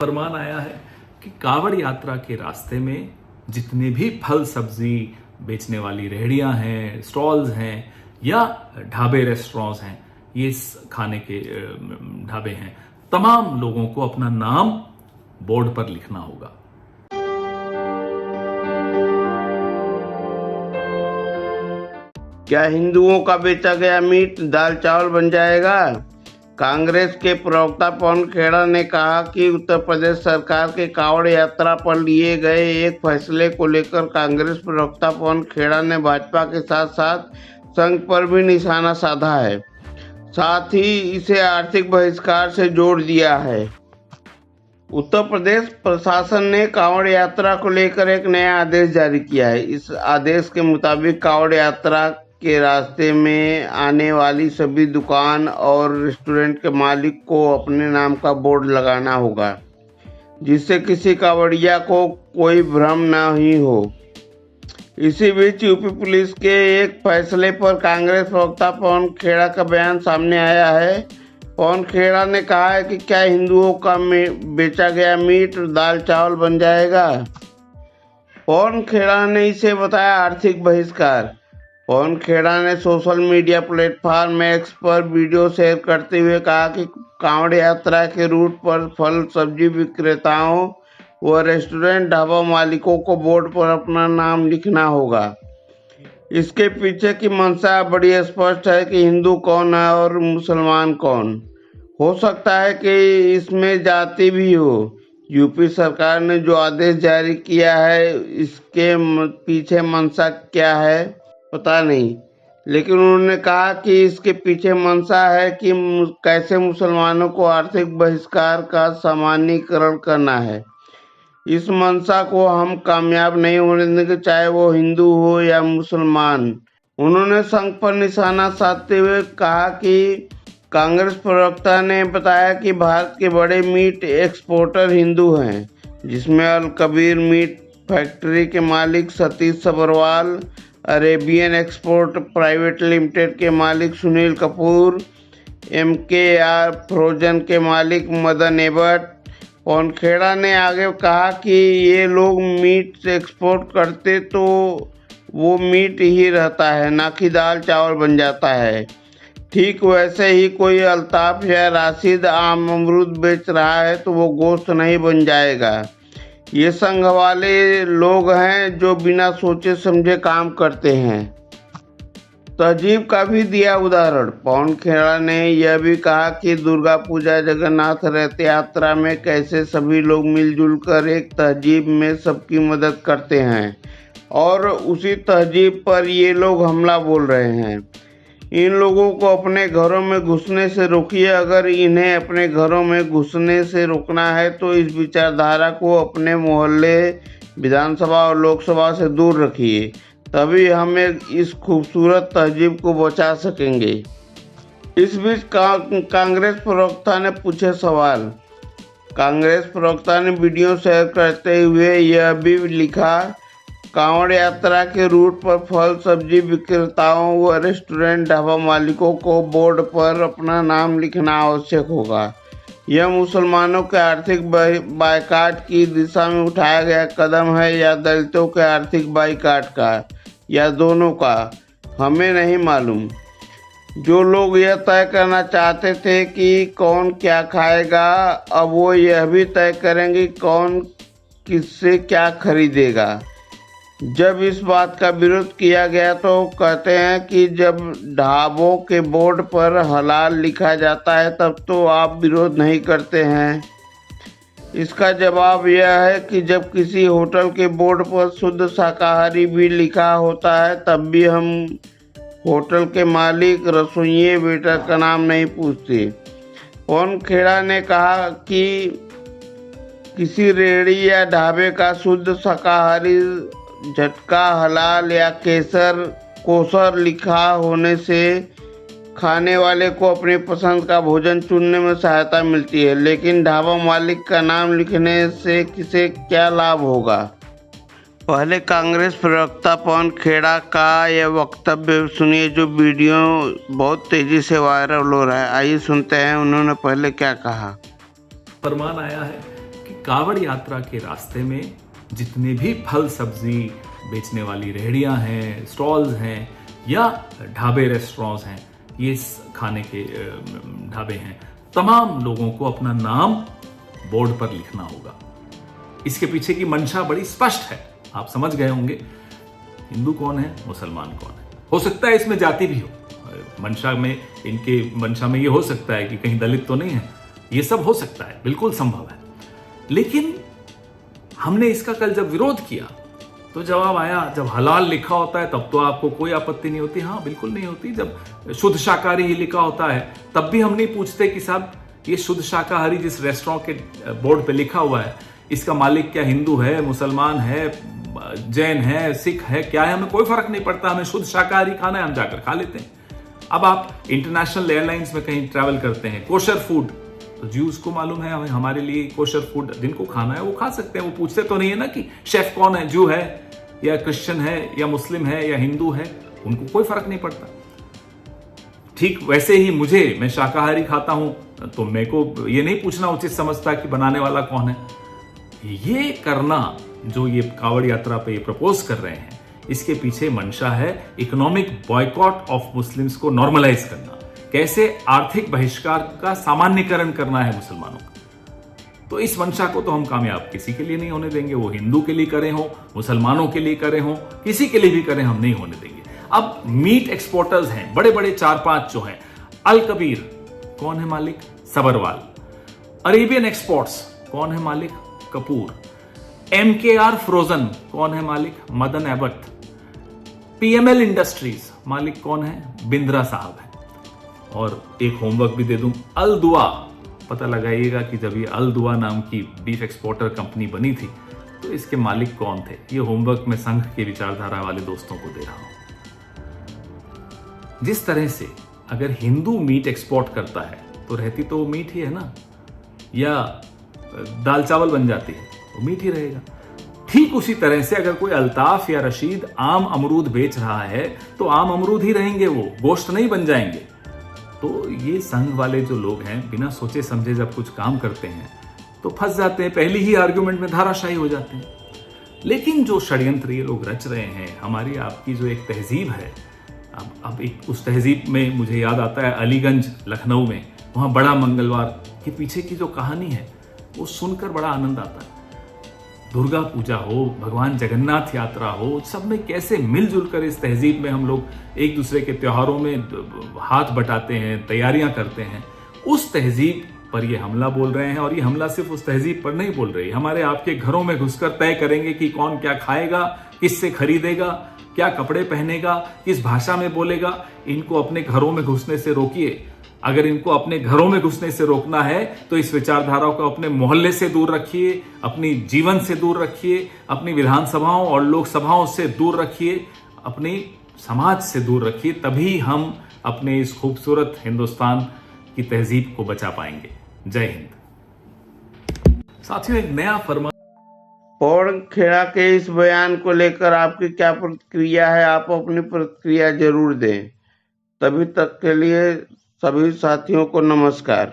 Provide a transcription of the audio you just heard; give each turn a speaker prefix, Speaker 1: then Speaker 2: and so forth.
Speaker 1: फरमान आया है कि कांवड़ यात्रा के रास्ते में जितने भी फल सब्जी बेचने वाली रेहड़ियां हैं, स्टॉल्स हैं या ढाबे रेस्टोरेंट्स हैं, ये खाने के ढाबे हैं, तमाम लोगों को अपना नाम बोर्ड पर लिखना होगा।
Speaker 2: क्या हिंदुओं का बेचा गया मीट दाल चावल बन जाएगा? कांग्रेस के प्रवक्ता पवन खेड़ा ने कहा कि उत्तर प्रदेश सरकार के कांवड़ यात्रा पर लिए गए एक फैसले को लेकर कांग्रेस प्रवक्ता पवन खेड़ा ने भाजपा के साथ साथ संघ पर भी निशाना साधा है, साथ ही इसे आर्थिक बहिष्कार से जोड़ दिया है। उत्तर प्रदेश प्रशासन ने कांवड़ यात्रा को लेकर एक नया आदेश जारी किया है। इस आदेश के मुताबिक कांवड़ यात्रा के रास्ते में आने वाली सभी दुकान और रेस्टोरेंट के मालिक को अपने नाम का बोर्ड लगाना होगा, जिससे किसी कांवड़िया को कोई भ्रम न ही हो। इसी बीच यूपी पुलिस के एक फैसले पर कांग्रेस प्रवक्ता पवन खेड़ा का बयान सामने आया है। पवन खेड़ा ने कहा है कि क्या हिंदुओं का बेचा गया मीट दाल चावल बन जाएगा? पवन खेड़ा ने इसे बताया आर्थिक बहिष्कार। पवन खेड़ा ने सोशल मीडिया प्लेटफॉर्म एक्स पर वीडियो शेयर करते हुए कहा कि कांवड़ यात्रा के रूट पर फल सब्जी विक्रेताओं व रेस्टोरेंट ढाबा मालिकों को बोर्ड पर अपना नाम लिखना होगा। इसके पीछे की मंशा बड़ी स्पष्ट है कि हिंदू कौन है और मुसलमान कौन। हो सकता है कि इसमें जाति भी हो। यूपी सरकार ने जो आदेश जारी किया है, इसके पीछे मंशा क्या है पता नहीं, लेकिन उन्होंने कहा कि इसके पीछे मंशा है कि कैसे मुसलमानों को आर्थिक बहिष्कार का सामान्यीकरण करना है। इस मंशा को हम कामयाब नहीं होने देंगे, चाहे वो हिंदू हो या मुसलमान। उन्होंने संघ पर निशाना साधते हुए कहा कि कांग्रेस प्रवक्ता ने बताया कि भारत के बड़े मीट एक्सपोर्टर हिंदू हैं, जिसमें अल कबीर मीट फैक्ट्री के मालिक Satish Sabharwal, Arabian export private limited के मालिक सुनील कपूर, MKR फ्रोजन के मालिक मदन एबट। पवन खेड़ा ने आगे कहा कि ये लोग मीट एक्सपोर्ट करते तो वो मीट ही रहता है, ना कि दाल चावल बन जाता है। ठीक वैसे ही कोई अल्ताफ या राशिद आम अमरूद बेच रहा है तो वो गोश्त नहीं बन जाएगा। ये संघ वाले लोग हैं जो बिना सोचे समझे काम करते हैं। तहजीब का भी दिया उदाहरण। पवन खेड़ा ने यह भी कहा कि दुर्गा पूजा, जगन्नाथ रथ यात्रा में कैसे सभी लोग मिलजुल कर एक तहजीब में सबकी मदद करते हैं और उसी तहजीब पर ये लोग हमला बोल रहे हैं। इन लोगों को अपने घरों में घुसने से रोकिए। अगर इन्हें अपने घरों में घुसने से रोकना है तो इस विचारधारा को अपने मोहल्ले, विधानसभा और लोकसभा से दूर रखिए, तभी हम इस खूबसूरत तहजीब को बचा सकेंगे। इस बीच कांग्रेस प्रवक्ता ने पूछे सवाल। कांग्रेस प्रवक्ता ने वीडियो शेयर करते हुए यह भी लिखा, कांवड़ यात्रा के रूट पर फल सब्जी विक्रेताओं व रेस्टोरेंट ढाबा मालिकों को बोर्ड पर अपना नाम लिखना आवश्यक होगा। यह मुसलमानों के आर्थिक बायकाट की दिशा में उठाया गया कदम है या दलितों के आर्थिक बायकाट का, या दोनों का, हमें नहीं मालूम। जो लोग यह तय करना चाहते थे कि कौन क्या खाएगा, अब वो यह भी तय करेंगे कौन किससे क्या खरीदेगा। जब इस बात का विरोध किया गया तो कहते हैं कि जब ढाबों के बोर्ड पर हलाल लिखा जाता है तब तो आप विरोध नहीं करते हैं। इसका जवाब यह है कि जब किसी होटल के बोर्ड पर शुद्ध शाकाहारी भी लिखा होता है तब भी हम होटल के मालिक, रसोइये, वेटर का नाम नहीं पूछते। पवन खेड़ा ने कहा कि किसी रेहड़ी या ढाबे का शुद्ध शाकाहारी, झटका, हलाल या कोसर लिखा होने से खाने वाले को अपनी पसंद का भोजन चुनने में सहायता मिलती है, लेकिन ढाबा मालिक का नाम लिखने से किसे क्या लाभ होगा। पहले कांग्रेस प्रवक्ता पवन खेड़ा का यह वक्तव्य सुनिए, जो वीडियो बहुत तेजी से वायरल हो रहा है। आइए सुनते हैं उन्होंने पहले क्या कहा।
Speaker 1: फरमान आया है कि कावड़ यात्रा के रास्ते में जितने भी फल सब्जी बेचने वाली रेहड़ियां हैं, स्टॉल्स हैं या ढाबे रेस्टोरेंट्स हैं, ये खाने के ढाबे हैं, तमाम लोगों को अपना नाम बोर्ड पर लिखना होगा। इसके पीछे की मंशा बड़ी स्पष्ट है, आप समझ गए होंगे। हिंदू कौन है, मुसलमान कौन है। हो सकता है इसमें जाति भी हो, मंशा में, इनके मंशा में ये हो सकता है कि कहीं दलित तो नहीं है, ये सब हो सकता है, बिल्कुल संभव है। लेकिन हमने इसका कल जब विरोध किया तो जवाब आया, जब हलाल लिखा होता है तब तो आपको कोई आपत्ति नहीं होती। हाँ, बिल्कुल नहीं होती। जब शुद्ध शाकाहारी ही लिखा होता है तब भी हम नहीं पूछते कि साहब ये शुद्ध शाकाहारी जिस रेस्टोरेंट के बोर्ड पे लिखा हुआ है, इसका मालिक क्या हिंदू है, मुसलमान है, जैन है, सिख है, क्या है, हमें कोई फर्क नहीं पड़ता। हमें शुद्ध शाकाहारी खाना है, हम जाकर खा लेते हैं। अब आप इंटरनेशनल एयरलाइंस में कहीं ट्रैवल करते हैं, कोशर फूड, तो ज्यूज को मालूम है, हमारे लिए कोशर फूड जिनको खाना है वो खा सकते हैं। वो पूछते तो नहीं है ना कि शेफ कौन है, जू है या क्रिश्चियन है या मुस्लिम है या हिंदू है, उनको कोई फर्क नहीं पड़ता। ठीक वैसे ही मैं शाकाहारी खाता हूं तो मेरे को ये नहीं पूछना उचित समझता कि बनाने वाला कौन है। ये करना जो ये कावड़ यात्रा पे ये प्रपोज कर रहे हैं, इसके पीछे मंशा है इकोनॉमिक बॉयकॉट ऑफ मुस्लिम्स को नॉर्मलाइज करना, कैसे आर्थिक बहिष्कार का सामान्यकरण करना है मुसलमानों का। तो इस मंशा को तो हम कामयाब किसी के लिए नहीं होने देंगे, वो हिंदू के लिए करे हो, मुसलमानों के लिए करे हो, किसी के लिए भी करें, हम नहीं होने देंगे। अब मीट एक्सपोर्टर्स हैं बड़े बड़े 4-5 जो हैं, अल कबीर कौन है मालिक, सबरवाल। अरेबियन एक्सपोर्ट्स कौन है मालिक, कपूर। MKR फ्रोजन कौन है मालिक, मदन एबट। PML इंडस्ट्रीज मालिक कौन है, बिंद्रा साहब है। और एक होमवर्क भी दे दूं, अल दुआ, पता लगाइएगा कि जब ये अल दुआ नाम की बीफ एक्सपोर्टर कंपनी बनी थी तो इसके मालिक कौन थे। ये होमवर्क मैं संघ के विचारधारा वाले दोस्तों को दे रहा हूं। जिस तरह से अगर हिंदू मीट एक्सपोर्ट करता है तो रहती तो वो मीट ही है ना, या दाल चावल बन जाती है, वो मीट ही रहेगा। ठीक उसी तरह से अगर कोई अल्ताफ या रशीद आम अमरूद बेच रहा है तो आम अमरूद ही रहेंगे, वो गोश्त नहीं बन जाएंगे। तो ये संघ वाले जो लोग हैं बिना सोचे समझे जब कुछ काम करते हैं तो फंस जाते हैं, पहली ही आर्ग्यूमेंट में धाराशायी हो जाते हैं। लेकिन जो षड्यंत्र ये लोग रच रहे हैं, हमारी आपकी जो एक तहजीब है, अब एक उस तहजीब में मुझे याद आता है अलीगंज लखनऊ में, वहां बड़ा मंगलवार के पीछे की जो कहानी है वो सुनकर बड़ा आनंद आता है। दुर्गा पूजा हो, भगवान जगन्नाथ यात्रा हो, सब में कैसे मिलजुल कर इस तहजीब में हम लोग एक दूसरे के त्योहारों में हाथ बटाते हैं, तैयारियां करते हैं। उस तहजीब पर ये हमला बोल रहे हैं, और ये हमला सिर्फ उस तहजीब पर नहीं बोल रही, हमारे आपके घरों में घुसकर तय करेंगे कि कौन क्या खाएगा, किससे खरीदेगा, क्या कपड़े पहनेगा, किस भाषा में बोलेगा। इनको अपने घरों में घुसने से रोकिए। अगर इनको अपने घरों में घुसने से रोकना है तो इस विचारधारा को अपने मोहल्ले से दूर रखिए, अपनी जीवन से दूर रखिए, अपनी विधानसभाओं और लोकसभाओं से दूर रखिए, अपनी समाज से दूर रखिए। तभी हम अपने इस खूबसूरत हिंदुस्तान की तहजीब को बचा पाएंगे। जय हिंद। साथियों, एक नया फरमान
Speaker 2: पवन खेड़ा के इस बयान को लेकर आपकी क्या प्रतिक्रिया है, आप अपनी प्रतिक्रिया जरूर दें। तभी तक के लिए सभी साथियों को नमस्कार।